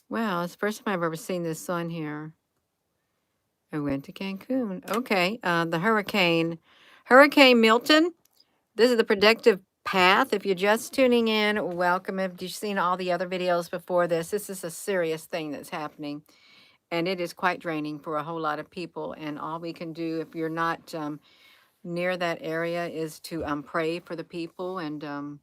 Wow, it's the first time I've ever seen this on here. I went to Cancun. Okay, the Hurricane Milton. This is the predictive path. If you're just tuning in, welcome. If you've seen all the other videos before this is a serious thing that's happening. And it is quite draining for a whole lot of people. And all we can do, if you're not near that area, is to pray for the people and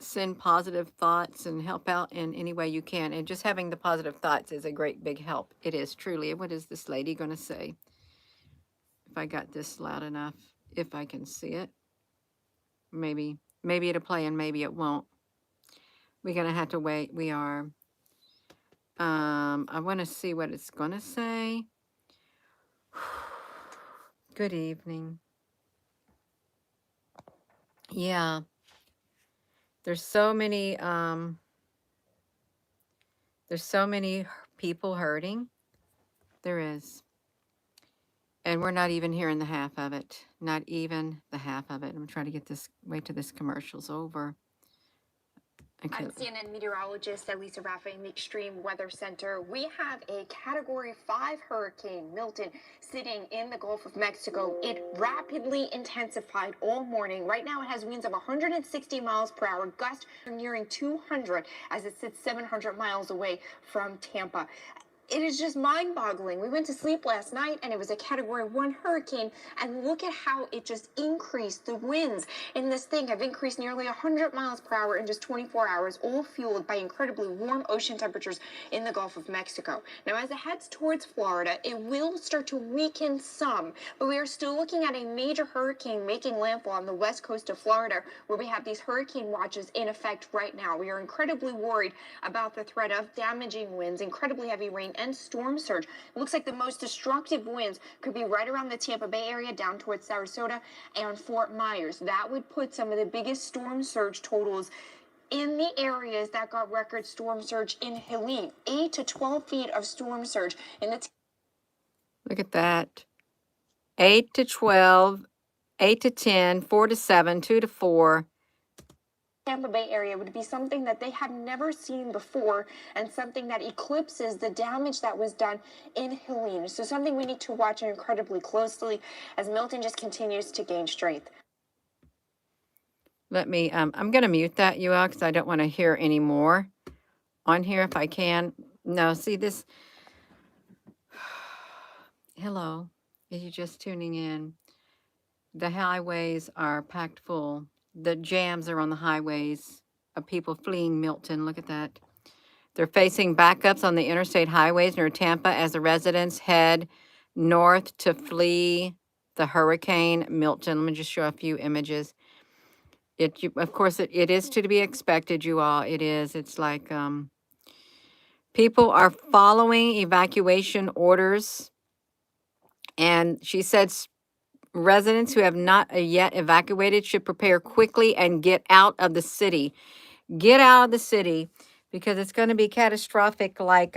send positive thoughts and help out in any way you can. And just having the positive thoughts is a great big help. It is truly. What is this lady going to say? If I got this loud enough, if I can see it, maybe it'll play and maybe it won't. We're going to have to wait. We are. I want to see what it's going to say. Good evening. Yeah. There's so many people hurting. There is. And we're not even hearing the half of it. Not even the half of it. I'm trying to get this, wait till this commercial's over. Okay. I'm CNN meteorologist Elisa Raffa in the Extreme Weather Center. We have a Category 5 hurricane, Milton, sitting in the Gulf of Mexico. It rapidly intensified all morning. Right now it has winds of 160 miles per hour, gusts nearing 200 as it sits 700 miles away from Tampa. It is just mind-boggling. We went to sleep last night and it was a Category 1 hurricane, and look at how it just increased. The winds in this thing have increased nearly 100 miles per hour in just 24 hours, all fueled by incredibly warm ocean temperatures in the Gulf of Mexico. Now, as it heads towards Florida, it will start to weaken some, but we are still looking at a major hurricane making landfall on the west coast of Florida, where we have these hurricane watches in effect right now. We are incredibly worried about the threat of damaging winds, incredibly heavy rain, and storm surge. It looks like the most destructive winds could be right around the Tampa Bay area down towards Sarasota and Fort Myers. That would put some of the biggest storm surge totals in the areas that got record storm surge in Helene. 8 to 12 feet of storm surge in the Look at that. 8 to 12, 8 to 10, 4 to 7, 2 to 4. Tampa Bay area would be something that they have never seen before, and something that eclipses the damage that was done in Helene. So something we need to watch incredibly closely as Milton just continues to gain strength. Let me, I'm going to mute that, you all, because I don't want to hear any more on here if I can. No, see this. Hello, if you're just tuning in, the highways are packed full. The jams are on the highways of people fleeing Milton. Look at that. They're facing backups on the interstate highways near Tampa as the residents head north to flee the hurricane Milton. Let me just show a few images. Of course, it is to be expected, you all. It is. It's like people are following evacuation orders. And she said residents who have not yet evacuated should prepare quickly and get out of the city. Get out of the city because it's going to be catastrophic, like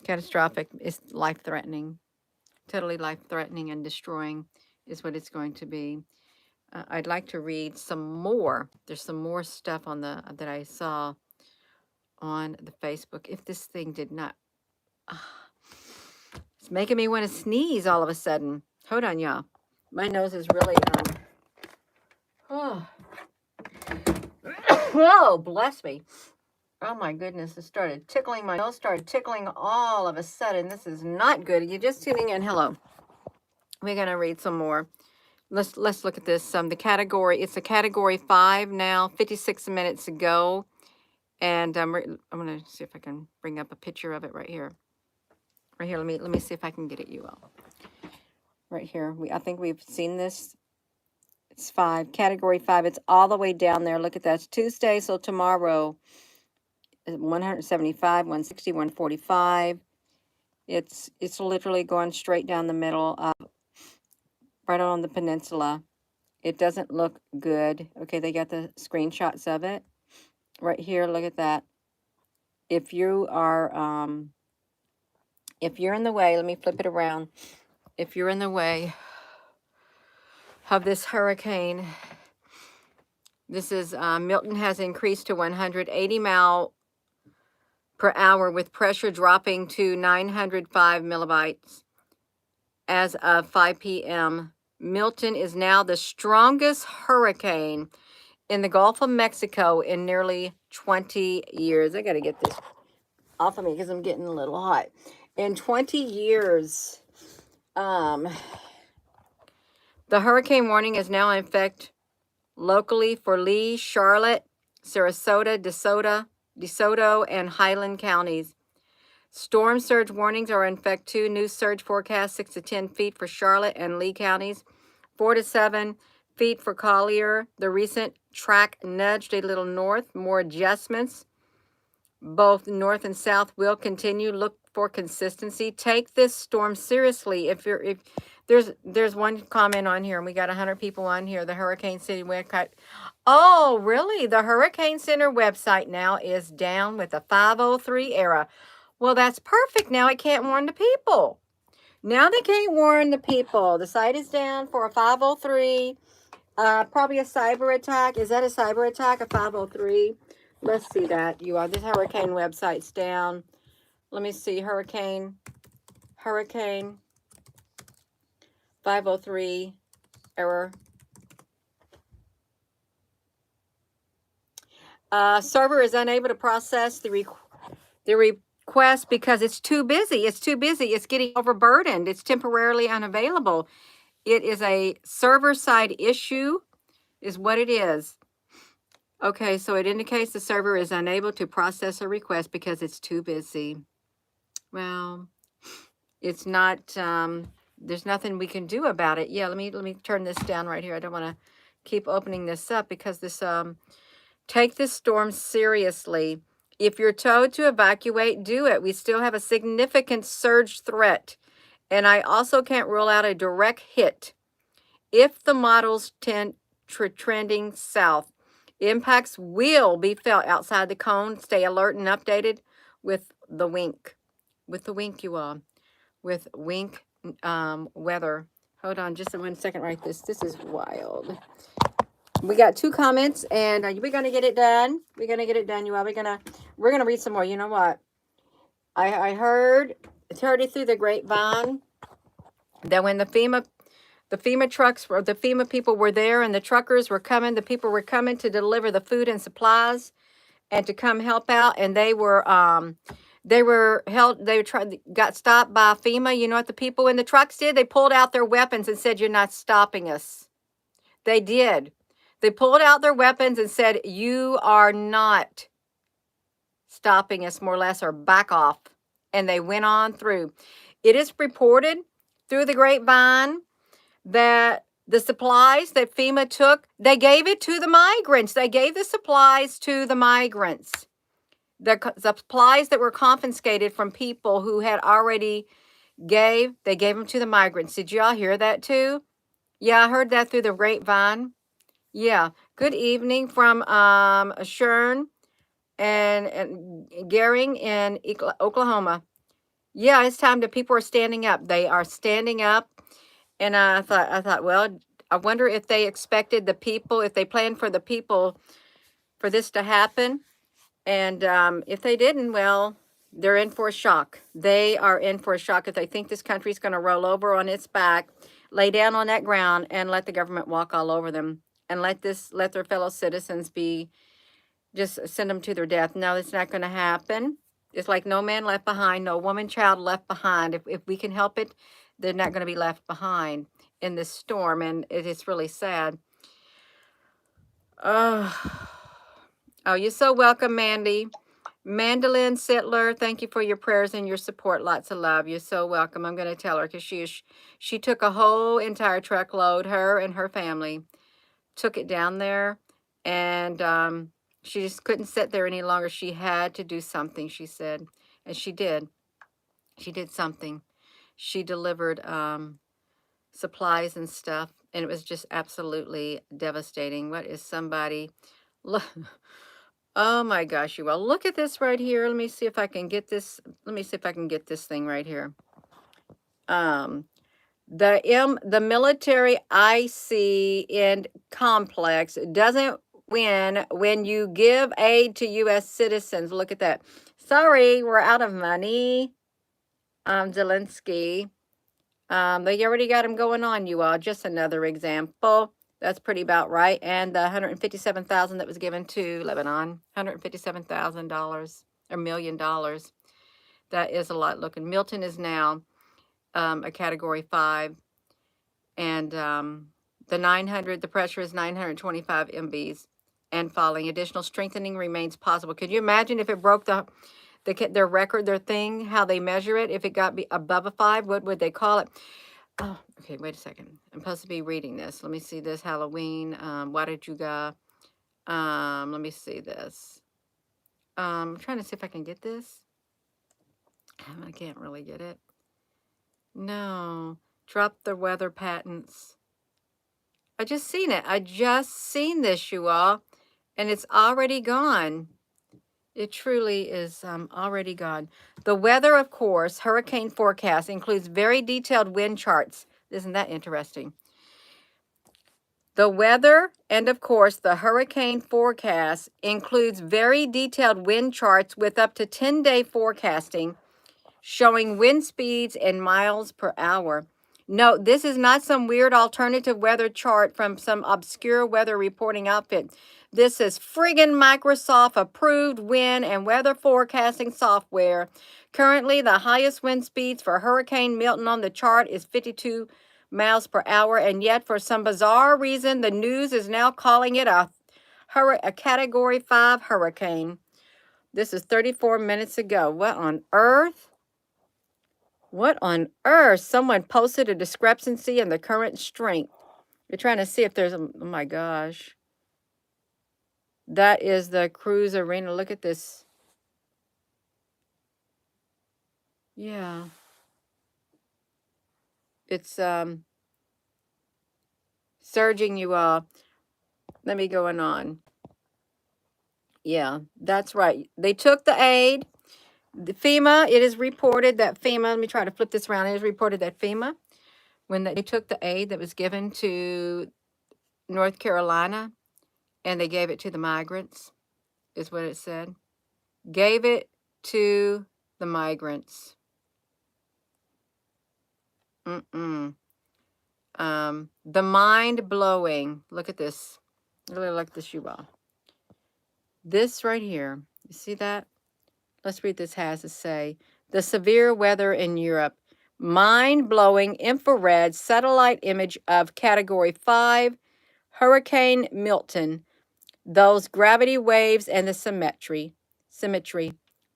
catastrophic is life-threatening. Totally life-threatening and destroying is what it's going to be. I'd like to read some more. There's some more stuff on the that I saw on the Facebook. If this thing did not... it's making me want to sneeze all of a sudden. Hold on, y'all. My nose is really... oh. Oh, bless me. Oh my goodness, it started tickling. My nose started tickling all of a sudden. This is not good. You're just tuning in. Hello. We're going to read some more. Let's look at this. The category, it's a Category 5 now, 56 minutes ago. And I'm going to see if I can bring up a picture of it right here. Right here, let me see if I can get it, you all. Right here. I think we've seen this. It's 5, Category 5. It's all the way down there. Look at that. It's Tuesday, so tomorrow, 175, 160, 145. It's literally going straight down the middle of, right on the peninsula. It doesn't look good. Okay, they got the screenshots of it. Right here, look at that. If you are, if you're in the way, let me flip it around. If you're in the way of this hurricane, this is, Milton has increased to 180 mile per hour, with pressure dropping to 905 millibytes as of 5 p.m. Milton is now the strongest hurricane in the Gulf of Mexico in nearly 20 years. I got to get this off of me because I'm getting a little hot. In 20 years, the hurricane warning is now in effect locally for Lee, Charlotte, Sarasota, DeSoto, and Highland counties. Storm surge warnings are in effect too. New surge forecast 6 to 10 feet for Charlotte and Lee counties, 4 to 7 feet for Collier. The recent track nudged a little north. More adjustments, both north and south, will continue. Look for consistency. Take this storm seriously. If there's one comment on here, and we got 100 people on here. The Hurricane City website. Oh, really? The Hurricane Center website now is down with a 503 error. Well, that's perfect. Now it can't warn the people. Now they can't warn the people. The site is down for a 503. Probably a cyber attack. Is that a cyber attack? A 503? Let's see that. You are. This hurricane website's down. Let me see. Hurricane 503 error. Server is unable to process the request because it's too busy. It's too busy. It's getting overburdened. It's temporarily unavailable. It is a server-side issue, is what it is. Okay, so it indicates the server is unable to process a request because it's too busy. Well, it's not, there's nothing we can do about it. Yeah, let me turn this down right here. I don't want to keep opening this up because this, take this storm seriously. If you're told to evacuate, do it. We still have a significant surge threat. And I also can't rule out a direct hit. If the models trending south, impacts will be felt outside the cone. Stay alert and updated with the wink. With the wink, you all. With wink weather. Hold on just 1 second. Right, this is wild. We got 2 comments, and we're gonna get it done. We're gonna get it done, you all. We're gonna read some more. You know what? I heard it through the grapevine that when the FEMA trucks, or the FEMA people were there, and the truckers were coming, the people were coming to deliver the food and supplies and to come help out, and they got stopped by FEMA. You know what the people in the trucks did? They pulled out their weapons and said, "You're not stopping us." They did. They pulled out their weapons and said, "You are not stopping us," more or less, or back off. And they went on through. It is reported through the grapevine that the supplies that FEMA took, they gave it to the migrants. They gave the supplies to the migrants. The supplies that were confiscated from people who had already they gave them to the migrants. Did y'all hear that too? Yeah, I heard that through the grapevine. Yeah. Good evening from Shern and Gehring in Oklahoma. Yeah, it's time that people are standing up. They are standing up. And I thought, well, I wonder if they expected the people, if they planned for the people for this to happen. And if they didn't, well, they're in for a shock. They are in for a shock if they think this country's going to roll over on its back, lay down on that ground, and let the government walk all over them, and let their fellow citizens just send them to their death. No, it's not going to happen. It's like no man left behind, no woman, child left behind. If we can help it, they're not going to be left behind in this storm, and it is really sad. Oh, you're so welcome, Mandy. Mandolin Sittler, thank you for your prayers and your support. Lots of love. You're so welcome. I'm going to tell her because she took a whole entire truckload, her and her family, took it down there, and she just couldn't sit there any longer. She had to do something, she said, and she did. She did something. She delivered supplies and stuff, and it was just absolutely devastating. What is somebody... Look, oh my gosh, you all. Look at this right here. Let me see if I can get this. Let me see if I can get this thing right here. The military IC and complex doesn't win when you give aid to U.S. citizens. Look at that. Sorry, we're out of money. Zelensky. They already got him going on, you all. Just another example. That's pretty about right. And the 157,000 that was given to Lebanon, $157,000 or $1 million. That is a lot. Looking, Milton is now a Category 5, and the pressure is 925 MBs and falling. Additional strengthening remains possible. Could you imagine if it broke their record, their thing, how they measure it? If it got above a 5, what would they call it? Oh, okay, wait a second. I'm supposed to be reading this. Let me see this. Halloween. Why did you go? Let me see this. I'm trying to see if I can get this. I can't really get it. No. Drop the weather patents. I just seen it. I just seen this, you all. And it's already gone. It truly is already gone. The weather, of course, hurricane forecast includes very detailed wind charts. Isn't that interesting? The weather and, of course, the hurricane forecast includes very detailed wind charts with up to 10-day forecasting showing wind speeds in miles per hour. No, this is not some weird alternative weather chart from some obscure weather reporting outfit. This is friggin' Microsoft approved wind and weather forecasting software. Currently, the highest wind speeds for Hurricane Milton on the chart is 52 miles per hour, and yet for some bizarre reason, the news is now calling it a Category 5 hurricane. This is 34 minutes ago. What on earth? What on earth? Someone posted a discrepancy in the current strength. You're trying to see if there's a, oh my gosh. That is the cruise arena. Look at this. Yeah. It's surging, you all. Let me go on. Yeah, that's right. They took the aid. The FEMA, it is reported that FEMA, let me try to flip this around. It is reported that FEMA, when they took the aid that was given to North Carolina and they gave it to the migrants, is what it said. Gave it to the migrants. The mind blowing. Look at this. I really like this, you all. This right here. You see that? Let's read this has to say. The severe weather in Europe. Mind-blowing infrared satellite image of Category 5 Hurricane Milton. Those gravity waves and the symmetry.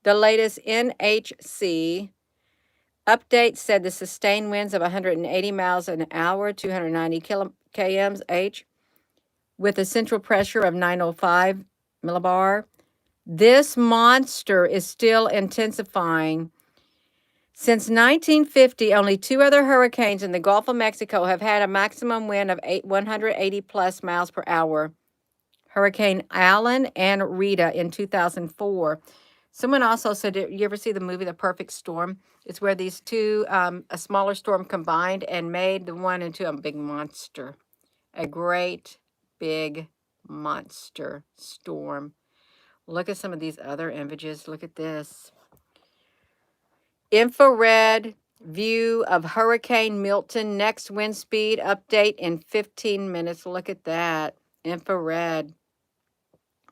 The latest NHC update said the sustained winds of 180 miles an hour, 290 km/h, with a central pressure of 905 millibar. This monster is still intensifying. Since 1950, only 2 other hurricanes in the Gulf of Mexico have had a maximum wind of 180 plus miles per hour. Hurricane Allen and Rita in 2004. Someone also said, you ever see the movie The Perfect Storm? It's where these two, a smaller storm combined and made the one into a big monster. A great big monster storm. Look at some of these other images. Look at this. Infrared view of Hurricane Milton. Next wind speed update in 15 minutes. Look at that. Infrared.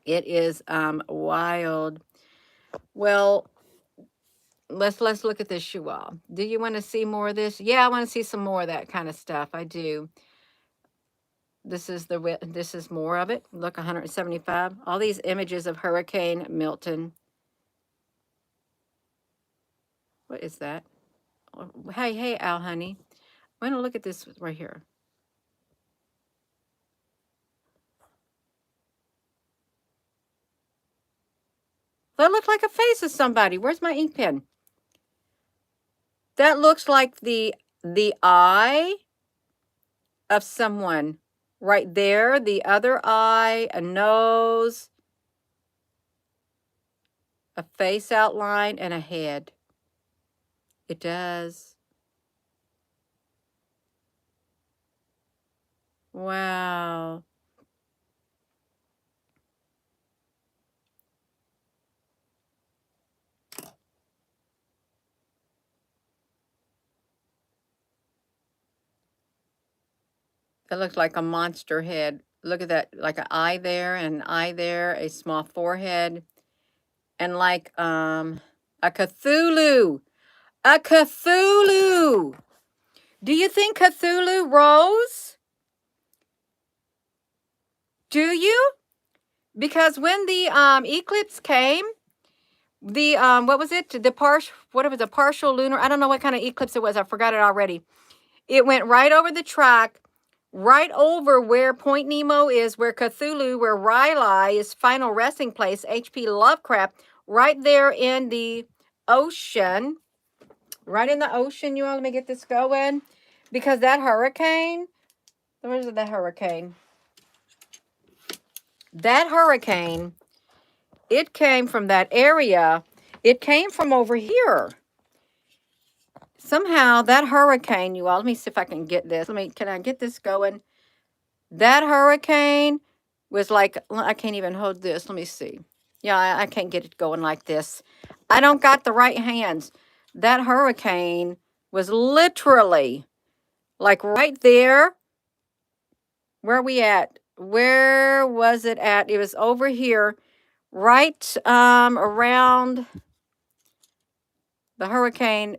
It is wild. Well, let's look at this, you all. Do you want to see more of this? Yeah, I want to see some more of that kind of stuff. I do. This is more of it. Look, 175. All these images of Hurricane Milton. What is that? Hey, Al, honey. I want to look at this right here. That looks like a face of somebody. Where's my ink pen? That looks like the eye of someone right there. The other eye, a nose, a face outline, and a head. It does. Wow. That looks like a monster head. Look at that, like an eye there, and an eye there, a small forehead, and like a Cthulhu. A Cthulhu. Do you think Cthulhu rose? Do you? Because when the eclipse came, the what was it? The partial lunar. I don't know what kind of eclipse it was. I forgot it already. It went right over the track, right over where Point Nemo is, where Cthulhu, where Riley is final resting place, H.P. Lovecraft, right there in the ocean. Right in the ocean, you all. Let me get this going. Because that hurricane, where's the hurricane? That hurricane, it came from that area. It came from over here. Somehow that hurricane, you all, let me see if I can get this. Can I get this going? That hurricane was like, I can't even hold this. Let me see. Yeah, I can't get it going like this. I don't got the right hands. That hurricane was literally like right there. Where are we at? Where was it at? It was over here, right around the hurricane.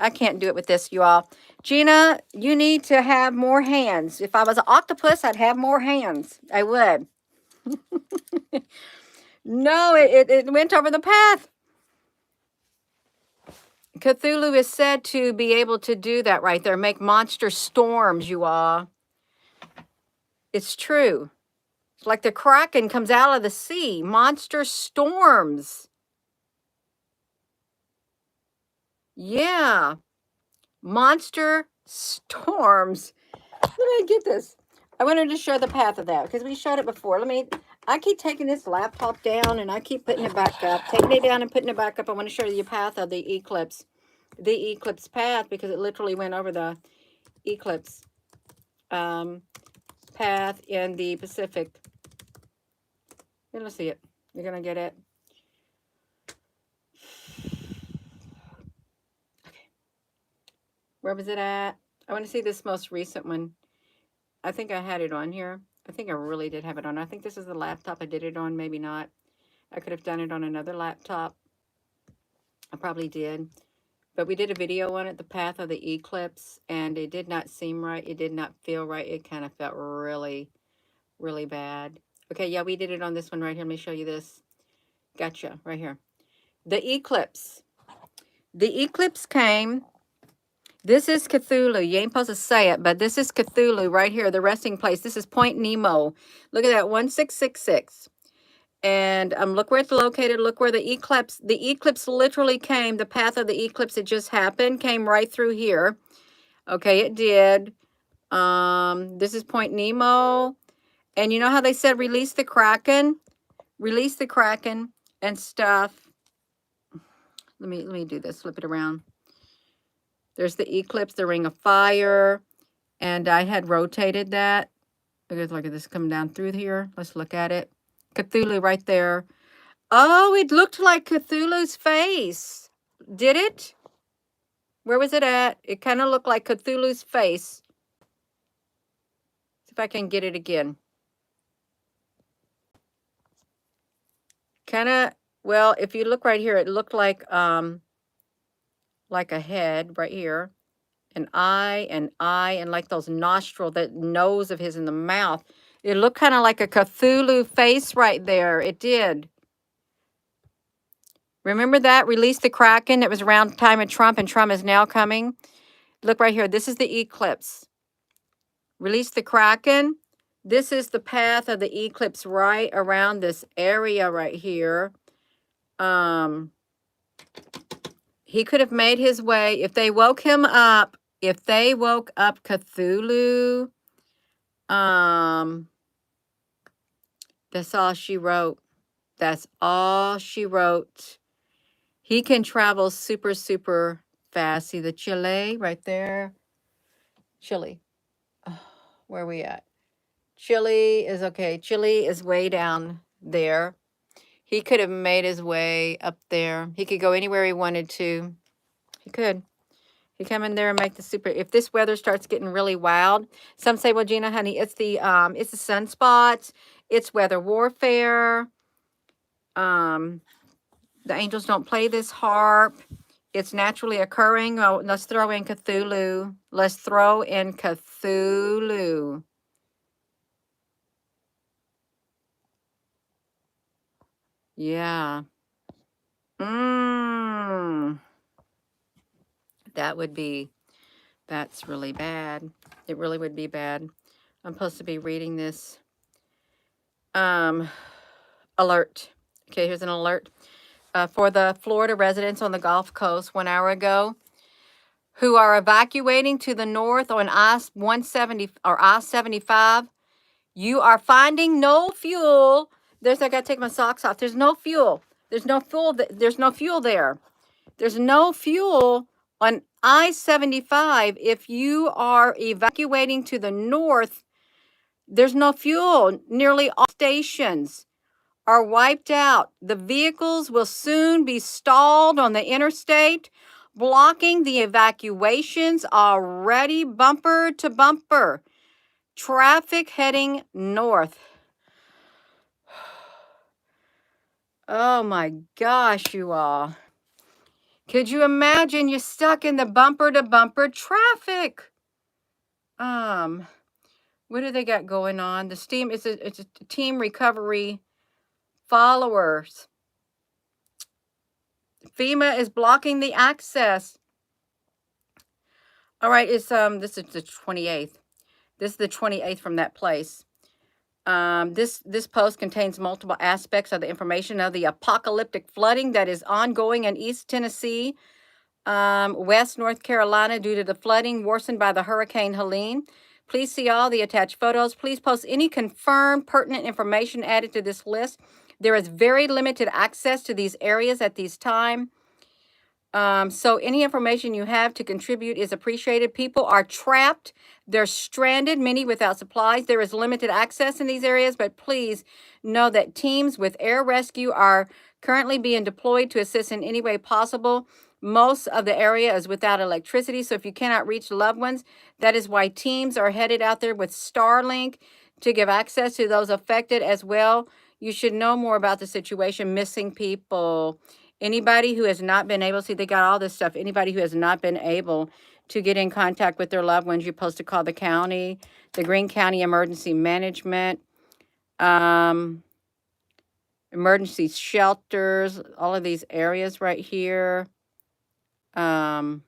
I can't do it with this, you all. Gina, you need to have more hands. If I was an octopus, I'd have more hands. I would. No, it went over the path. Cthulhu is said to be able to do that right there, make monster storms, you all. It's true. It's like the Kraken comes out of the sea. Monster storms. Yeah. Monster storms. Let me get this. I wanted to show the path of that because we showed it before. I keep taking this laptop down and I keep putting it back up. Taking it down and putting it back up. I want to show you the path of the eclipse. The eclipse path, because it literally went over the eclipse path in the Pacific. You're going to see it. You're going to get it. Okay. Where was it at? I want to see this most recent one. I think I had it on here. I think I really did have it on. I think this is the laptop I did it on. Maybe not. I could have done it on another laptop. I probably did. But we did a video on it, the path of the eclipse, and it did not seem right. It did not feel right. It kind of felt really, really bad. Okay, yeah, we did it on this one right here. Let me show you this. Gotcha, right here. The eclipse. The eclipse came. This is Cthulhu. You ain't supposed to say it, but this is Cthulhu right here, the resting place. This is Point Nemo. Look at that, 1666. And look where it's located. Look where the eclipse literally came. The path of the eclipse, it just happened, came right through here. Okay, it did. This is Point Nemo. And you know how they said release the Kraken? Release the Kraken and stuff. Let me do this, flip it around. There's the eclipse, the ring of fire. And I had rotated that. Look at this coming down through here. Let's look at it. Cthulhu right there. Oh, it looked like Cthulhu's face. Did it? Where was it at? It kind of looked like Cthulhu's face. See if I can get it again. Kind of, well, if you look right here, it looked like a head right here. An eye, and like those nostrils, that nose of his in the mouth. It looked kind of like a Cthulhu face right there. It did. Remember that? Release the Kraken. It was around the time of Trump, and Trump is now coming. Look right here. This is the eclipse. Release the Kraken. This is the path of the eclipse right around this area right here. He could have made his way. If they woke him up, if they woke up Cthulhu, that's all she wrote. That's all she wrote. He can travel super, super fast. See the Chile right there? Chile. Oh, where are we at? Chile is okay. Chile is way down there. He could have made his way up there. He could go anywhere he wanted to. He could. You come in there and make the super. If this weather starts getting really wild, some say, "Well, Gina, honey, it's the sunspots, it's weather warfare. The angels don't play this harp. It's naturally occurring. Oh, let's throw in Cthulhu. Let's throw in Cthulhu. Yeah. Mmm. That would be. That's really bad. It really would be bad. I'm supposed to be reading this. Alert. Okay, here's an alert. For the Florida residents on the Gulf Coast 1 hour ago who are evacuating to the north on I-170 or I-75, you are finding no fuel. I got to take my socks off. There's no fuel. There's no fuel. There's no fuel there. There's no fuel on I-75. If you are evacuating to the north, there's no fuel. Nearly all stations are wiped out. The vehicles will soon be stalled on the interstate, blocking the evacuations already bumper to bumper. Traffic heading north. Oh my gosh, you all. Could you imagine you're stuck in the bumper to bumper traffic? What do they got going on? The steam it's a team recovery followers. FEMA is blocking the access. All right, it's this is the 28th. This is the 28th from that place. This post contains multiple aspects of the information of the apocalyptic flooding that is ongoing in East Tennessee, West North Carolina due to the flooding worsened by the Hurricane Helene. Please see all the attached photos. Please post any confirmed pertinent information added to this list. There is very limited access to these areas at this time. So any information you have to contribute is appreciated. People are trapped. They're stranded, many without supplies. There is limited access in these areas, but please know that teams with air rescue are currently being deployed to assist in any way possible. Most of the area is without electricity, so if you cannot reach loved ones, that is why teams are headed out there with Starlink to give access to those affected as well. You should know more about the situation. Missing people. Anybody who has not been able, see, they got all this stuff. Anybody who has not been able to get in contact with their loved ones, you're supposed to call the county, the Greene County Emergency Management, emergency shelters, all of these areas right here. Well,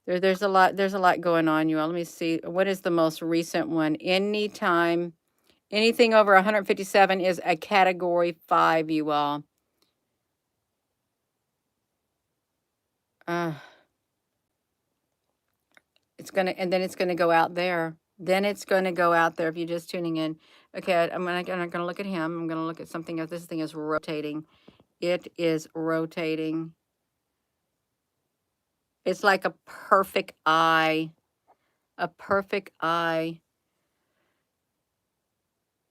there's a lot going on, you all. Let me see. What is the most recent one? Anytime, anything over 157 is a category 5, you all. It's gonna go out there. Then it's gonna go out there if you're just tuning in. Okay, I'm gonna look at him. I'm gonna look at something else. This thing is rotating. It is rotating. It's like a perfect eye. A perfect eye.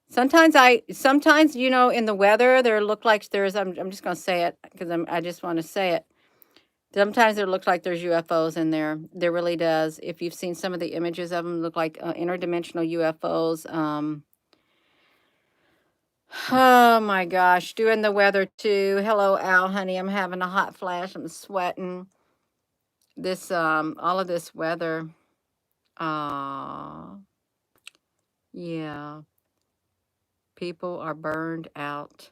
Sometimes, you know, in the weather, there look like there's, I'm just going to say it because I just want to say it. Sometimes there looks like there's UFOs in there. There really does. If you've seen some of the images of them, look like interdimensional UFOs. Oh my gosh, doing the weather too. Hello, Al, honey. I'm having a hot flash. I'm sweating. This, all of this weather. Yeah. People are burned out.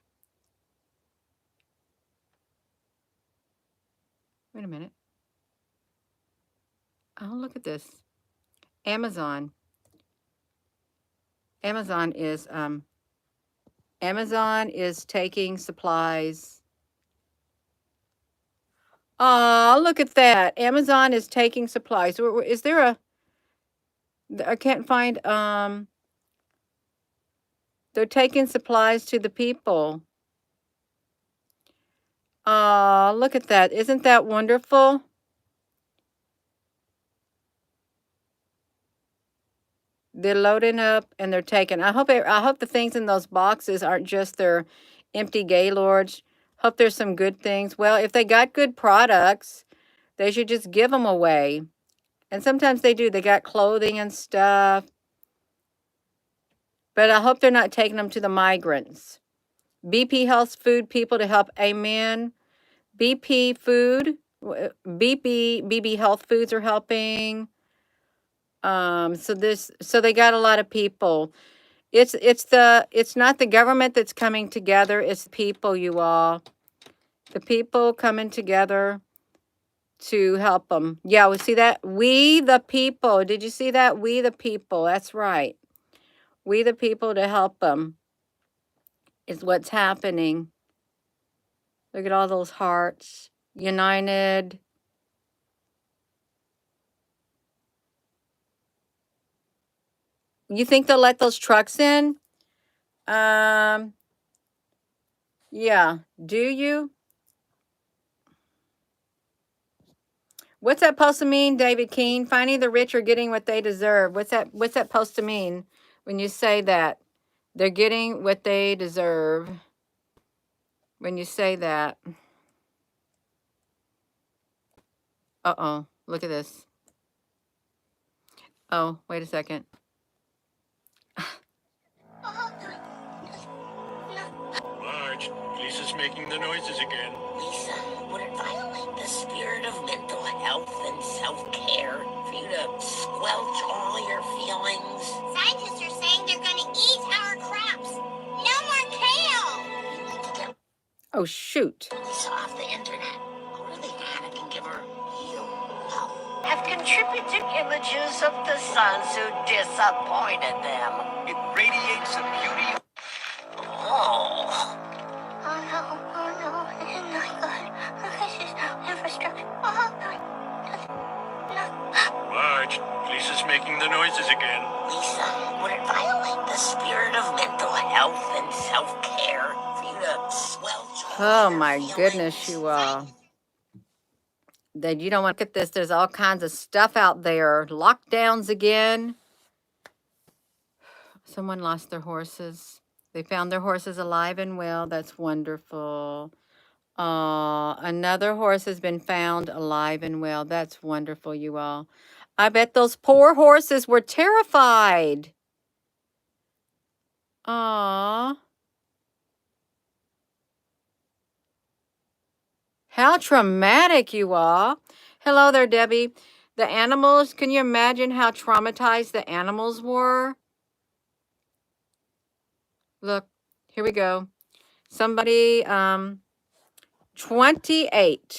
Wait a minute. Oh, look at this. Amazon. Amazon is taking supplies. Oh, look at that. Amazon is taking supplies. Is there a, I can't find, they're taking supplies to the people. Oh, look at that. Isn't that wonderful? They're loading up and they're taking. I hope the things in those boxes aren't just their empty gaylords. Hope there's some good things. Well, if they got good products, they should just give them away. And sometimes they do. They got clothing and stuff. But I hope they're not taking them to the migrants. BP helps food people to help. Amen. BP food. BB Health Foods are helping. So they got a lot of people. It's not the government that's coming together, it's the people, you all. The people coming together to help them. Yeah, we see that. We the people. Did you see that? We the people. That's right. We the people to help them is what's happening. Look at all those hearts. United. You think they'll let those trucks in? Yeah. Do you? What's that supposed to mean, David Keene? Finding the rich are getting what they deserve. What's that supposed to mean when you say that? They're getting what they deserve. When you say that. Uh-oh. Look at this. Oh, wait a second. Marge, Lisa's making the noises again. Lisa, would it violate the spirit of mental health and self-care for you to squelch all your feelings? Scientists are saying they're gonna eat our crops. No more kale! You need to get Oh, shoot. Lisa off the internet. Go to the attic and give her real love. Have contributed images of the sons who disappointed them. It radiates a beauty. Oh. Oh no, oh my god. This is infrastructure. Oh no. Marge, Lisa's making the noises again. Lisa, would it violate the spirit of mental health and self-care for you to squelch all Oh, your my feelings? goodness, you all. That you don't want to look at this. There's all kinds of stuff out there. Lockdowns again. Someone lost their horses. They found their horses alive and well. That's wonderful. Another horse has been found alive and well. That's wonderful, you all. I bet those poor horses were terrified. Aw. How traumatic, you all. Hello there, Debbie. The animals, can you imagine how traumatized the animals were? Look, here we go. Somebody, 28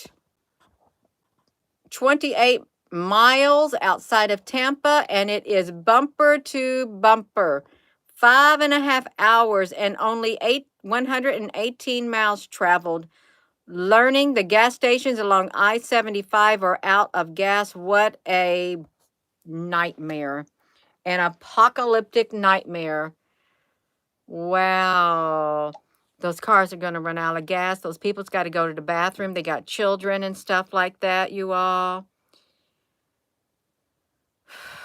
miles outside of Tampa, and it is bumper to bumper. 5.5 hours and only 118 miles traveled. Learning the gas stations along I-75 are out of gas. What a nightmare. An apocalyptic nightmare. Wow. Those cars are going to run out of gas. Those people's got to go to the bathroom. They got children and stuff like that, you all.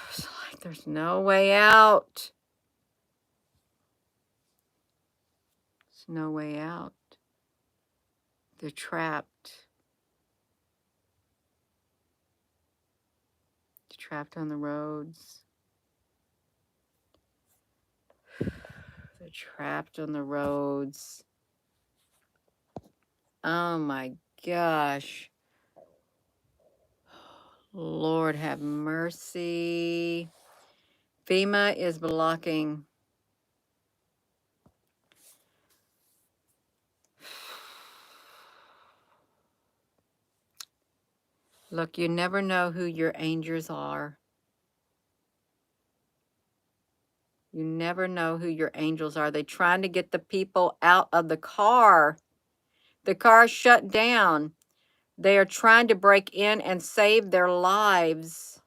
It's like there's no way out. There's no way out. They're trapped. They're trapped on the roads. They're trapped on the roads. Oh my gosh. Lord have mercy. FEMA is blocking. Look, you never know who your angels are. You never know who your angels are. They're trying to get the people out of the car. The car shut down. They are trying to break in and save their lives.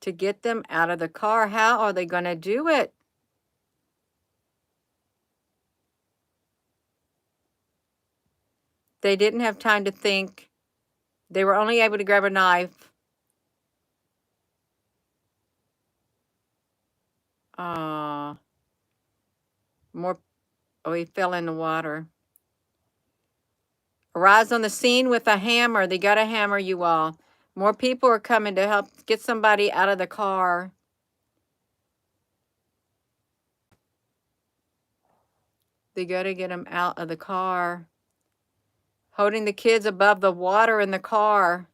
To get them out of the car. How are they going to do it? They didn't have time to think. They were only able to grab a knife. More. Oh, he fell in the water. Arrives on the scene with a hammer. They got a hammer, you all. More people are coming to help get somebody out of the car. They got to get him out of the car. Holding the kids above the water in the car.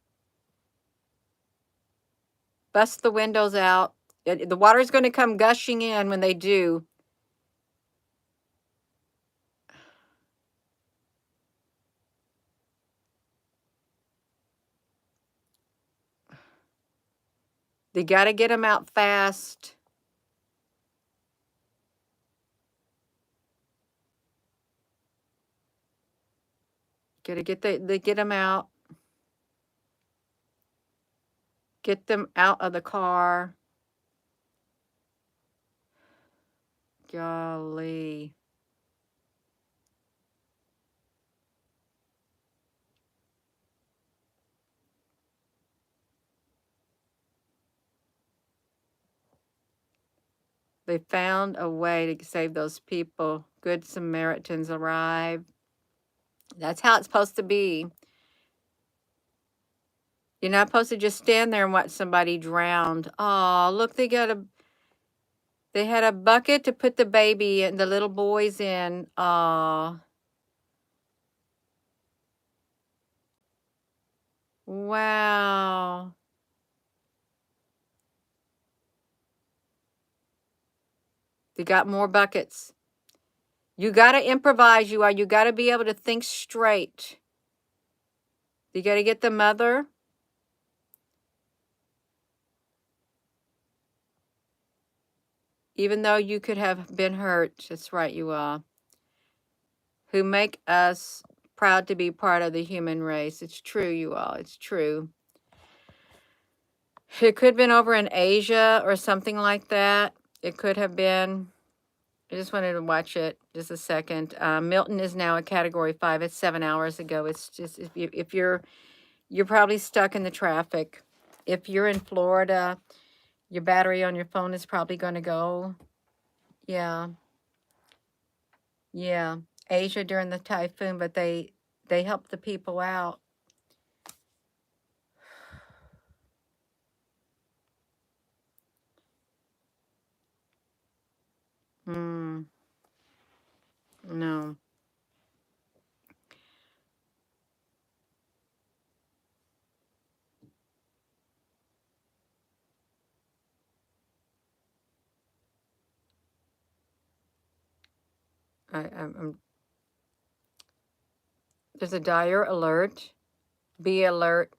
Bust the windows out. The water's going to come gushing in when they do. They got to get him out fast. Got to get they get him out. Get them out of the car. Golly. They found a way to save those people. Good Samaritans arrived. That's how it's supposed to be. You're not supposed to just stand there and watch somebody drowned. Oh, look, they had a bucket to put the baby and the little boys in. Oh. Wow. They got more buckets. You got to improvise, you are. You got to be able to think straight. You got to get the mother. Even though you could have been hurt. That's right, you are. Who make us proud to be part of the human race. It's true, you all. It's true. It could have been over in Asia or something like that. It could have been. I just wanted to watch it just a second. Milton is now a Category 5. It's 7 hours ago. It's just, if you're probably stuck in the traffic. If you're in Florida, your battery on your phone is probably going to go. Yeah. Yeah. Asia during the typhoon, but they helped the people out. No. There's a dire alert. Be alert.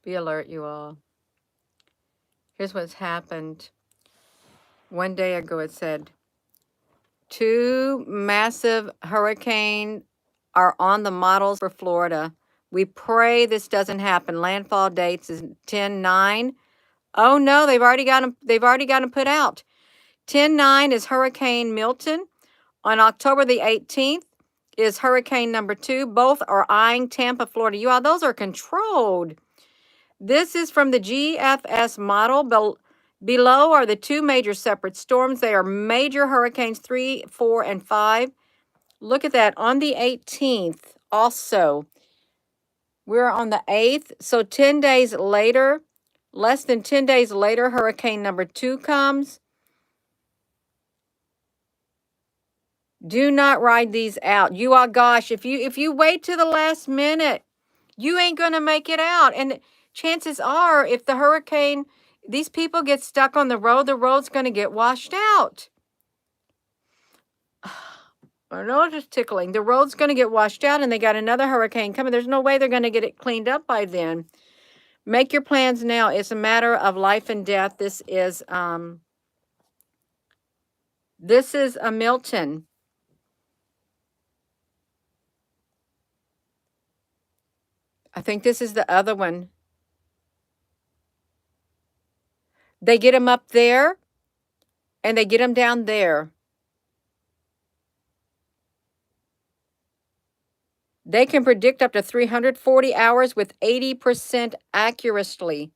Be alert, you all. Here's what's happened. One day ago, it said, 2 massive hurricanes are on the models for Florida. We pray this doesn't happen. Landfall dates is 10/9. Oh no, they've already got them put out. 10/9 is Hurricane Milton. On October the 18th is Hurricane number 2. Both are eyeing Tampa, Florida. You all, those are controlled. This is from the GFS model. Below are the 2 major separate storms. They are major hurricanes 3, 4, and 5. Look at that. On the 18th, also, we're on the 8th. So 10 days later, less than 10 days later, hurricane number 2 comes. Do not ride these out. You are, gosh, if you wait to the last minute, you ain't going to make it out. And chances are, if the hurricane, these people get stuck on the road's going to get washed out. I know it's just tickling. The road's going to get washed out and they got another hurricane coming. There's no way they're going to get it cleaned up by then. Make your plans now. It's a matter of life and death. This is a Milton. I think this is the other one. They get them up there and they get them down there. They can predict up to 340 hours with 80% accuracy.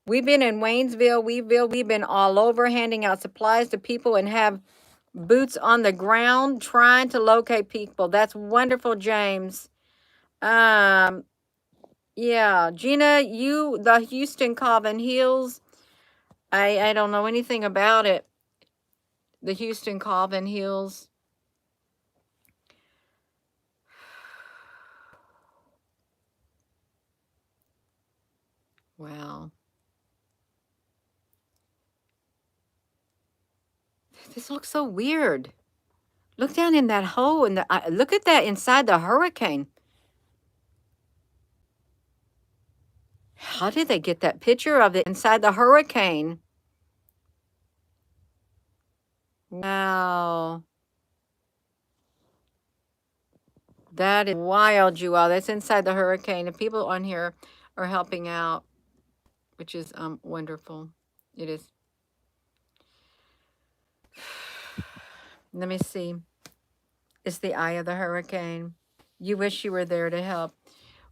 We've been in Waynesville, we've been all over handing out supplies to people and have boots on the ground trying to locate people. That's wonderful, James. Yeah, Gina, the Houston Calvin Hills. I don't know anything about it. The Houston Calvin Hills. Wow. This looks so weird. Look down in that hole and look at that inside the hurricane. How did they get that picture of it inside the hurricane? Wow. That is wild, you all. That's inside the hurricane. And people on here are helping out, which is wonderful. It is. Let me see. It's the eye of the hurricane. You wish you were there to help.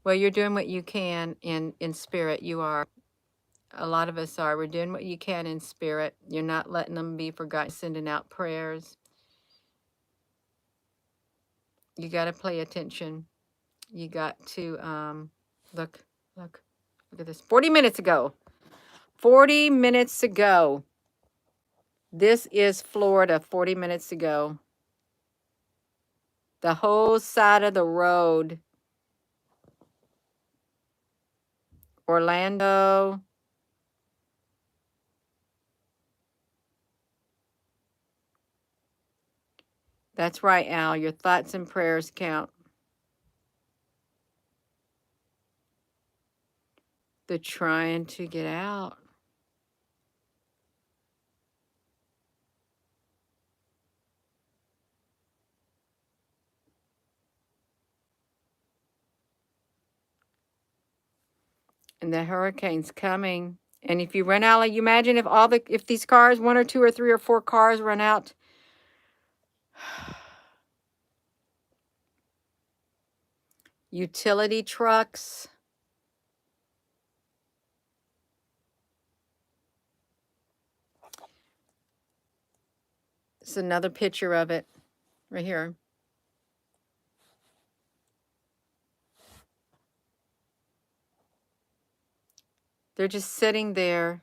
Well, you're doing what you can in spirit. You are. A lot of us are. We're doing what you can in spirit. You're not letting them be forgotten, sending out prayers. You got to pay attention. You got to look at this. 40 minutes ago. 40 minutes ago. This is Florida 40 minutes ago. The whole side of the road. Orlando. That's right, Al. Your thoughts and prayers count. They're trying to get out. And the hurricane's coming. And if you run out, like you imagine if these cars, 1 or 2 or 3 or 4 cars run out. Utility trucks. It's another picture of it right here. They're just sitting there.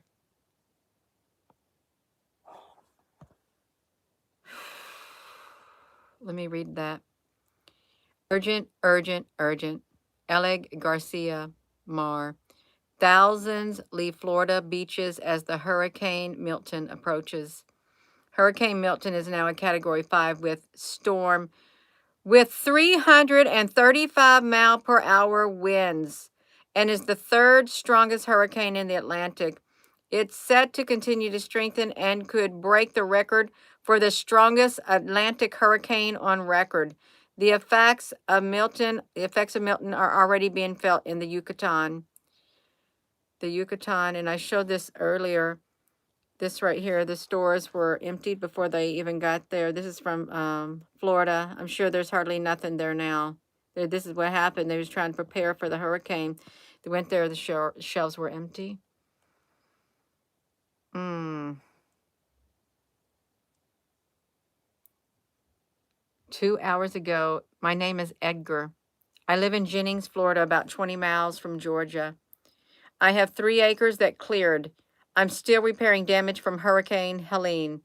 Let me read that. Urgent, urgent, urgent. Eleg Garcia, Mar. Thousands leave Florida beaches as the Hurricane Milton approaches. Hurricane Milton is now a Category 5 with 335-mile-per-hour winds and is the third strongest hurricane in the Atlantic. It's set to continue to strengthen and could break the record for the strongest Atlantic hurricane on record. The effects of Milton are already being felt in the Yucatan. And I showed this earlier. This right here, the stores were emptied before they even got there. This is from Florida. I'm sure there's hardly nothing there now. This is what happened. They was trying to prepare for the hurricane. They went there, the shelves were empty. 2 hours ago, my name is Edgar. I live in Jennings, Florida, about 20 miles from Georgia. I have 3 acres that cleared. I'm still repairing damage from Hurricane Helene.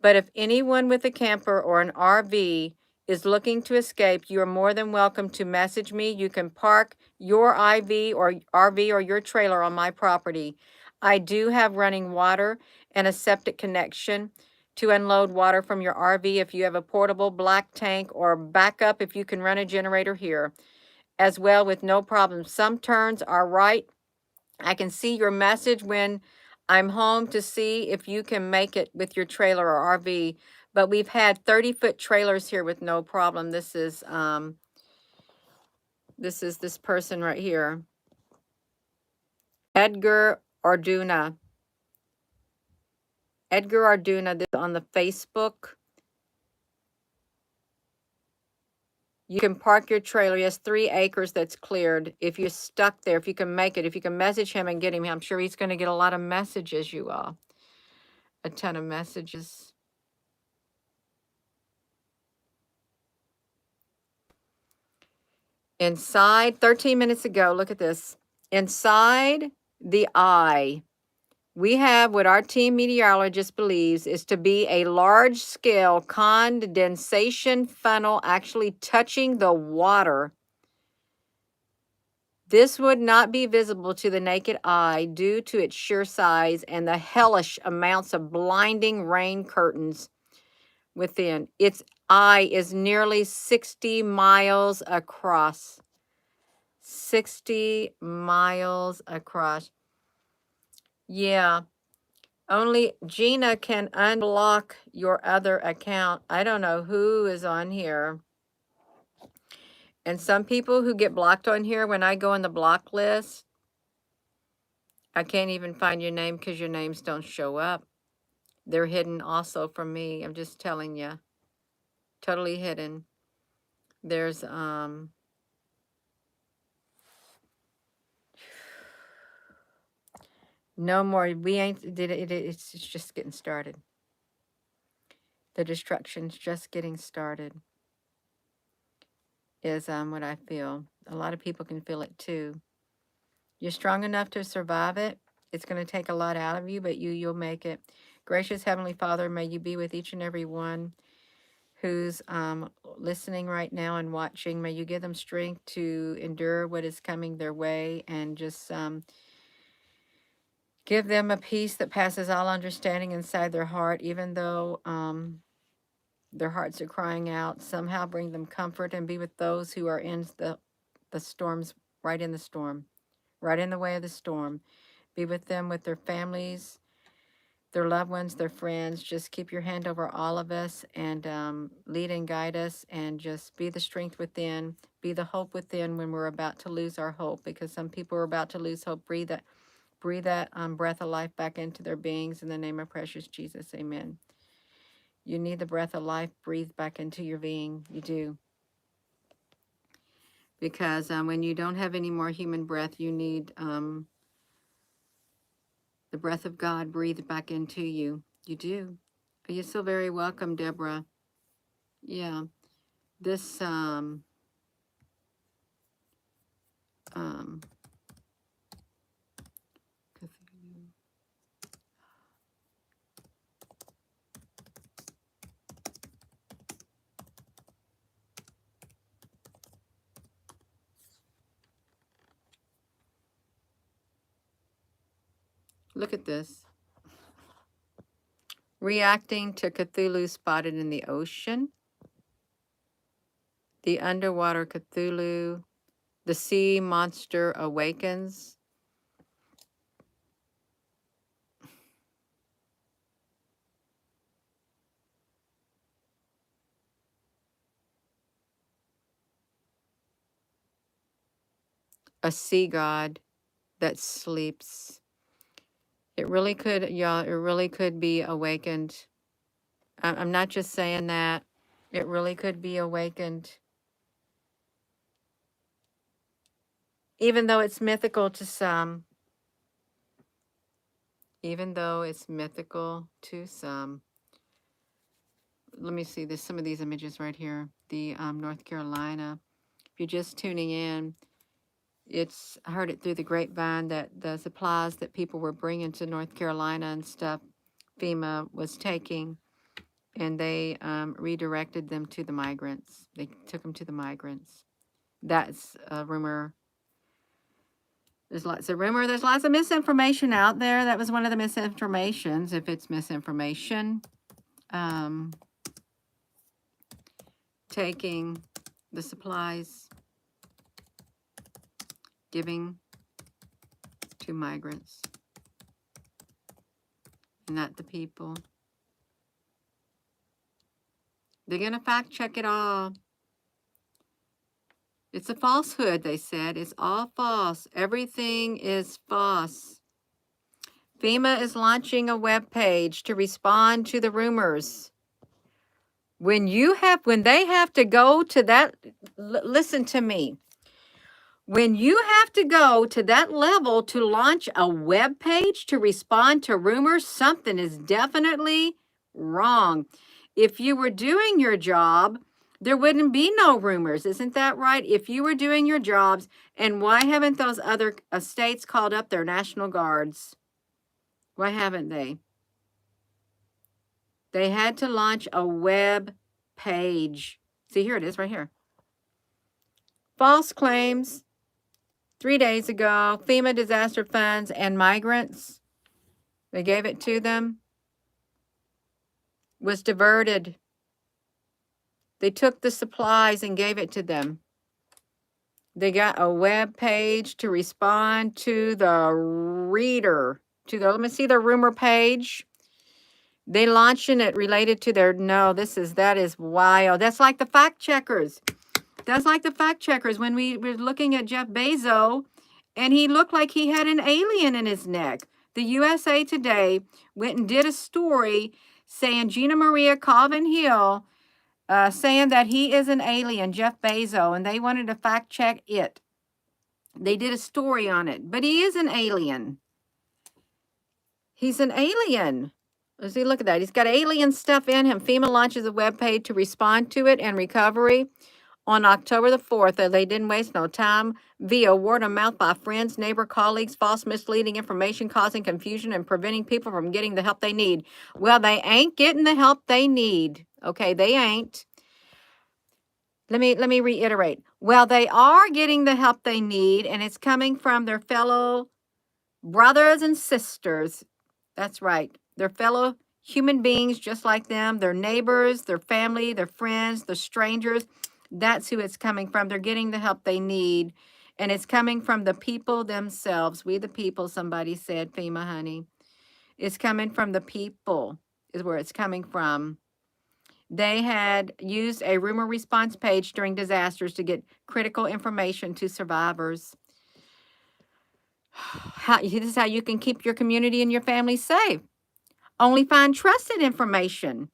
But if anyone with a camper or an RV is looking to escape, you are more than welcome to message me. You can park your RV or your trailer on my property. I do have running water and a septic connection to unload water from your RV if you have a portable black tank, or backup if you can run a generator here as well with no problem. Some turns are right. I can see your message when I'm home to see if you can make it with your trailer or RV. But we've had 30-foot trailers here with no problem. This is this person right here. Edgar Arduna. Edgar Arduna, this is on the Facebook. You can park your trailer. He has 3 acres that's cleared. If you're stuck there, if you can make it, if you can message him and get him, I'm sure he's going to get a lot of messages, you all. A ton of messages. Inside, 13 minutes ago, look at this. Inside the eye, we have what our team meteorologist believes is to be a large-scale condensation funnel actually touching the water. This would not be visible to the naked eye due to its sheer size and the hellish amounts of blinding rain curtains within. Its eye is nearly 60 miles across. 60 miles across. Yeah. Only Gina can unblock your other account. I don't know who is on here. And some people who get blocked on here, when I go on the block list, I can't even find your name because your names don't show up. They're hidden also from me. I'm just telling you. Totally hidden. There's no more. We ain't did it. It's just getting started. The destruction's just getting started. Is what I feel. A lot of people can feel it too. You're strong enough to survive it. It's going to take a lot out of you, but you'll make it. Gracious Heavenly Father, may you be with each and every one who's listening right now and watching. May you give them strength to endure what is coming their way, and just give them a peace that passes all understanding inside their heart, even though their hearts are crying out. Somehow bring them comfort and be with those who are in the storms, right in the storm, right in the way of the storm. Be with them, with their families, their loved ones, their friends. Just keep your hand over all of us and lead and guide us, and just be the strength within, be the hope within when we're about to lose our hope, because some people are about to lose hope. Breathe that breath of life back into their beings in the name of precious Jesus. Amen. You need the breath of life breathed back into your being. You do. Because when you don't have any more human breath, you need the breath of God breathed back into you. You do. You're so very welcome, Deborah. Yeah. This look at this. Reacting to Cthulhu spotted in the ocean. The underwater Cthulhu. The sea monster awakens. A sea god that sleeps. It really could, y'all, it really could be awakened. I'm not just saying that. It really could be awakened. Even though it's mythical to some. Even though it's mythical to some. Let me see. There's some of these images right here. The North Carolina. If you're just tuning in, I heard it through the grapevine that the supplies that people were bringing to North Carolina and stuff, FEMA was taking, and they redirected them to the migrants. They took them to the migrants. That's a rumor. There's lots of rumor. There's lots of misinformation out there. That was one of the misinformations, if it's misinformation. Taking the supplies, giving to migrants, not the people. They're going to fact check it all. It's a falsehood, they said. It's all false. Everything is false. FEMA is launching a web page to respond to the rumors. When they have to go to that, listen to me. When you have to go to that level to launch a web page to respond to rumors, something is definitely wrong. If you were doing your job there wouldn't be no rumors. Isn't that right? If you were doing your jobs, and why haven't those other states called up their National Guards? Why haven't they? They had to launch a web page. See, here it is right here. False claims 3 days ago, FEMA disaster funds and migrants, they gave it to them, was diverted. They took the supplies and gave it to them. They got a web page to respond to the reader. Let me see the rumor page. They launching it related to their, no, that is wild. That's like the fact checkers. That's like the fact checkers when we were looking at Jeff Bezos and he looked like he had an alien in his neck. The USA Today went and did a story saying Gina Maria Colvin Hill saying that he is an alien, Jeff Bezos, and they wanted to fact check it. They did a story on it, but he is an alien. He's an alien. Let's see, look at that. He's got alien stuff in him. FEMA launches a webpage to respond to it and recovery on October the 4th. They didn't waste no time via word of mouth by friends, neighbor, colleagues, false misleading information causing confusion and preventing people from getting the help they need. Well, they ain't getting the help they need. Okay, they ain't. Let me reiterate. Well, they are getting the help they need, and it's coming from their fellow brothers and sisters. That's right. Their fellow human beings just like them, their neighbors, their family, their friends, their strangers. That's who it's coming from. They're getting the help they need, and it's coming from the people themselves. We the people, somebody said, FEMA, honey. It's coming from the people is where it's coming from. They had used a rumor response page during disasters to get critical information to survivors. This is how you can keep your community and your family safe. Only find trusted information.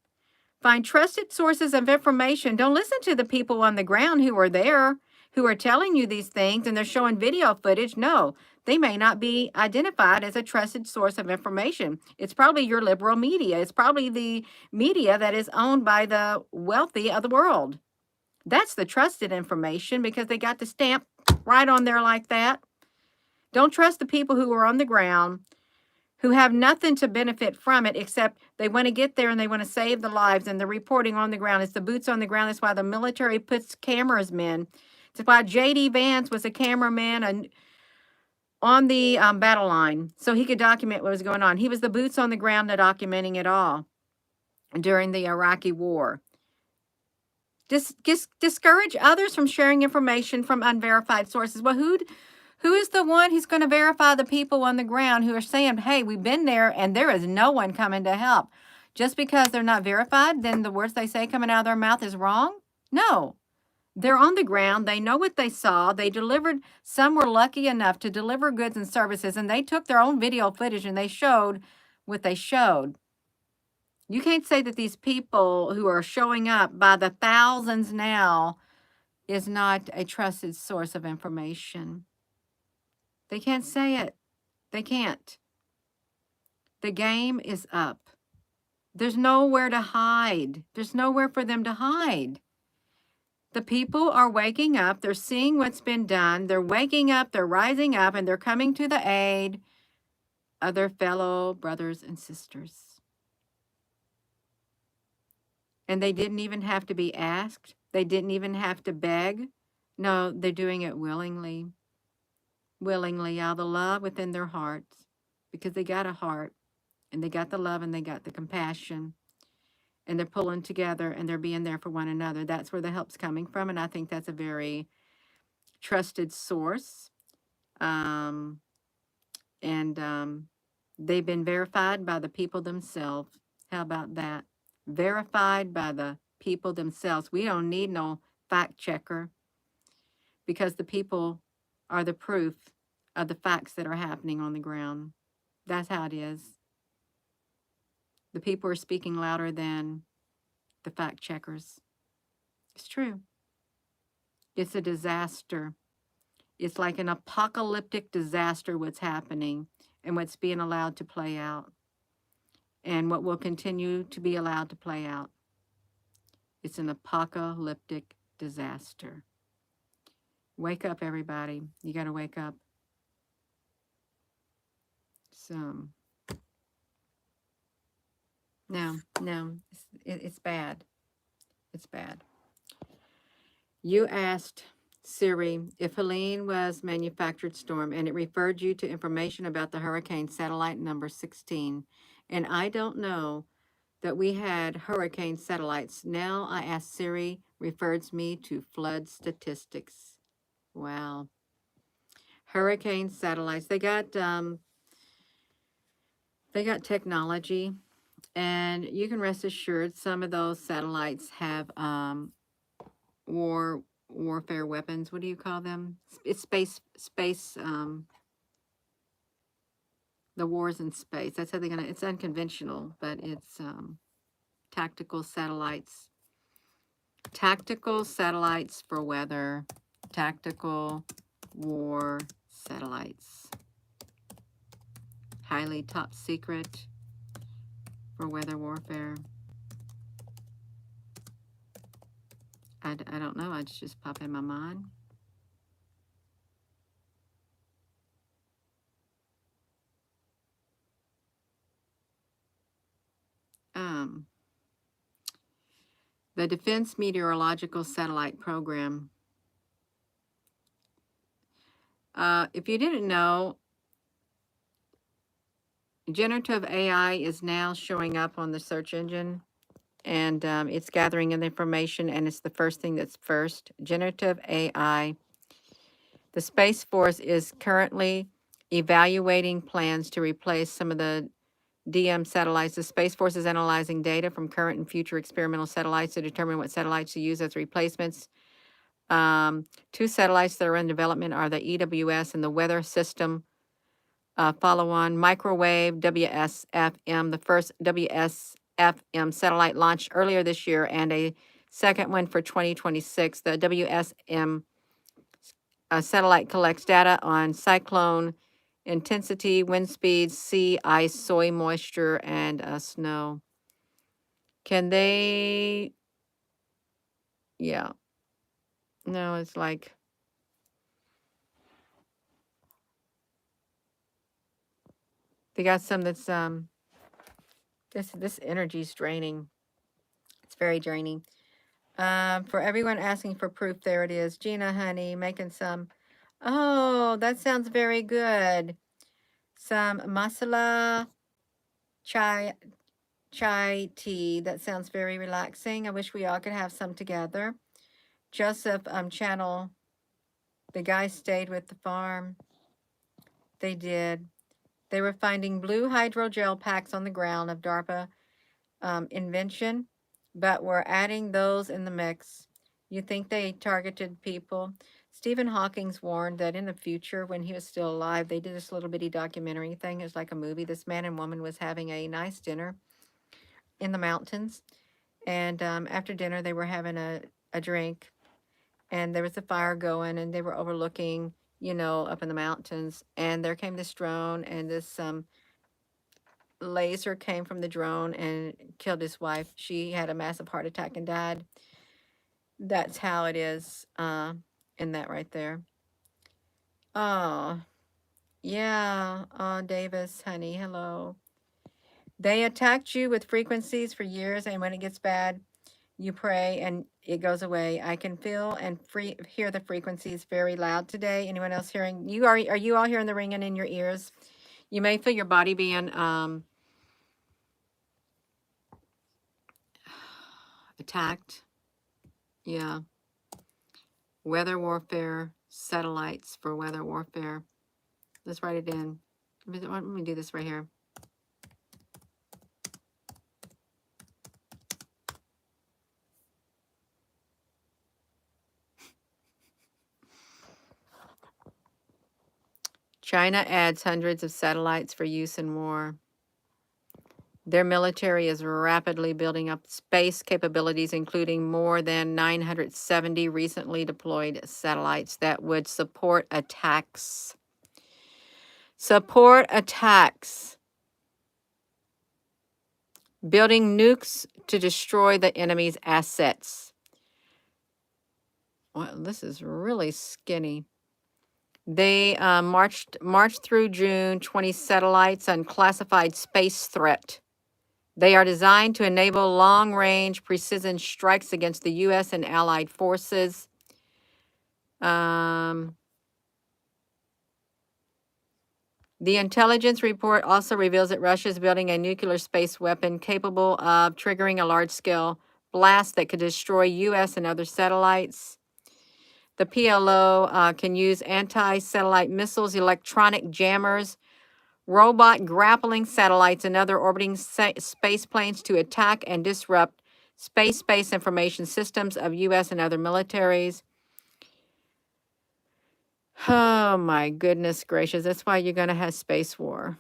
Find trusted sources of information. Don't listen to the people on the ground who are there, who are telling you these things, and they're showing video footage. No, they may not be identified as a trusted source of information. It's probably your liberal media. It's probably the media that is owned by the wealthy of the world. That's the trusted information because they got the stamp right on there like that. Don't trust the people who are on the ground, who have nothing to benefit from it except they want to get there and they want to save the lives, and the reporting on the ground. It's the boots on the ground. That's why the military puts cameras in. That's why J.D. Vance was a cameraman on the battle line so he could document what was going on. He was the boots on the ground documenting it all during the Iraqi war. Discourage others from sharing information from unverified sources. Well, who is the one who's going to verify the people on the ground who are saying, hey, we've been there and there is no one coming to help? Just because they're not verified, then the words they say coming out of their mouth is wrong? No. They're on the ground. They know what they saw. They delivered. Some were lucky enough to deliver goods and services, and they took their own video footage and they showed what they showed. You can't say that these people who are showing up by the thousands now is not a trusted source of information. They can't say it. They can't. The game is up. There's nowhere to hide. There's nowhere for them to hide. The people are waking up. They're seeing what's been done. They're waking up. They're rising up, and they're coming to the aid of their fellow brothers and sisters. And they didn't even have to be asked. They didn't even have to beg. No, they're doing it willingly. Willingly, out of the love within their hearts, because they got a heart, and they got the love, and they got the compassion, and they're pulling together, and they're being there for one another. That's where the help's coming from, and I think that's a very trusted source. They've been verified by the people themselves. How about that? Verified by the people themselves. We don't need no fact checker, because the people are the proof of the facts that are happening on the ground. That's how it is. The people are speaking louder than the fact checkers. It's true. It's a disaster. It's like an apocalyptic disaster what's happening and what's being allowed to play out and what will continue to be allowed to play out. It's an apocalyptic disaster. Wake up, everybody. You got to wake up. So, no, it's bad. It's bad. You asked Siri if Helene was manufactured storm, and it referred you to information about the hurricane satellite number 16. And I don't know that we had hurricane satellites. Now I ask Siri refers me to flood statistics. Wow. Hurricane satellites. They got technology, and you can rest assured some of those satellites have warfare weapons. What do you call them? It's space. The wars in space. That's how they're gonna. It's unconventional, but it's tactical satellites. Tactical satellites for weather. Tactical war satellites. Highly top secret for weather warfare. I don't know. It's just pop in my mind. The Defense Meteorological Satellite Program. If you didn't know, generative AI is now showing up on the search engine, and it's gathering in the information, and it's the first thing that's first. Generative AI. The Space Force is currently evaluating plans to replace some of the DM satellites. The Space Force is analyzing data from current and future experimental satellites to determine what satellites to use as replacements. Two satellites that are in development are the EWS and the Weather System Follow-on Microwave WSFM. The first WSFM satellite launched earlier this year, and a second one for 2026. The WSM satellite collects data on cyclone intensity, wind speeds, sea ice, soil moisture, and snow. Can they? Yeah. No, it's like they got some that's this energy's draining. It's very draining. For everyone asking for proof, there it is. Gina, honey, making some. Oh, that sounds very good. Some masala chai tea. That sounds very relaxing. I wish we all could have some together. Joseph channel. The guy stayed with the farm. They did. They were finding blue hydrogel packs on the ground of DARPA invention, but we're adding those in the mix. You think they targeted people? Stephen Hawking's warned that in the future, when he was still alive, they did this little bitty documentary thing. It was like a movie. This man and woman was having a nice dinner in the mountains, and after dinner, they were having a drink, and there was a fire going, and they were overlooking, up in the mountains, and there came this drone, and this laser came from the drone and killed his wife. She had a massive heart attack and died. That's how it is in that right there. Oh, yeah. Oh, Davis, honey, hello. They attacked you with frequencies for years, and when it gets bad, you pray and it goes away. I can feel and hear the frequencies very loud today. Anyone else hearing? Are you all hearing the ringing in your ears? You may feel your body being attacked. Yeah. Weather warfare, satellites for weather warfare. Let's write it in. Let me do this right here. China adds hundreds of satellites for use in war. Their military is rapidly building up space capabilities, including more than 970 recently deployed satellites that would support attacks. Support attacks. building nukes to destroy the enemy's assets. Well, this is really skinny. They marched through June 20 satellites on classified space threat. They are designed to enable long-range precision strikes against the U.S. and allied forces. The intelligence report also reveals that Russia is building a nuclear space weapon capable of triggering a large-scale blast that could destroy U.S. and other satellites. The PLO can use anti-satellite missiles, electronic jammers, robot grappling satellites, and other orbiting space planes to attack and disrupt space information systems of U.S. and other militaries. Oh my goodness gracious. That's why you're going to have space war.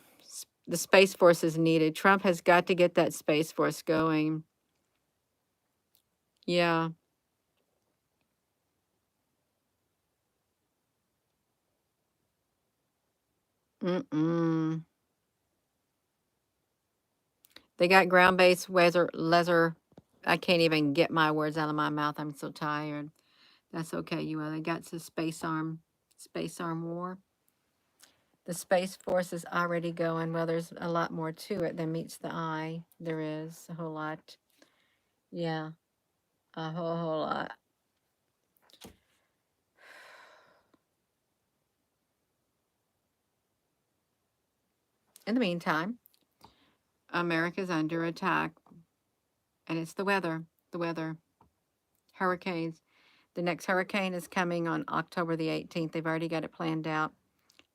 The Space Force is needed. Trump has got to get that Space Force going. Yeah. They got ground-based laser. I can't even get my words out of my mouth. I'm so tired. That's okay, you all. They got the space arm war. The Space Force is already going. Well, there's a lot more to it than meets the eye. There is a whole lot. Yeah, a whole lot. In the meantime, America's under attack. And it's the weather. Hurricanes. The next hurricane is coming on October the 18th. They've already got it planned out.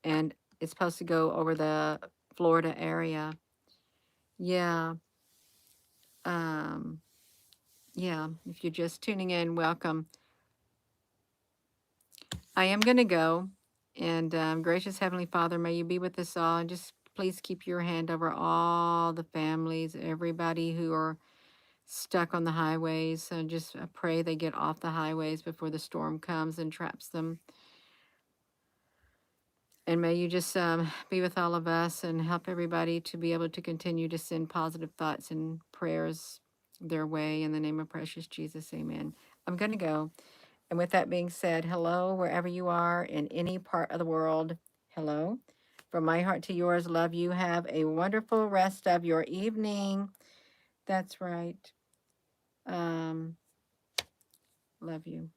And it's supposed to go over the Florida area. Yeah. Yeah, if you're just tuning in, welcome. I am going to go. And gracious Heavenly Father, may you be with us all. And just please keep your hand over all the families, everybody who are stuck on the highways. And just pray they get off the highways before the storm comes and traps them. And may you just be with all of us and help everybody to be able to continue to send positive thoughts and prayers their way. In the name of precious Jesus, amen. I'm going to go. And with that being said, hello, wherever you are in any part of the world. Hello. From my heart to yours, love you. Have a wonderful rest of your evening. That's right. Love you.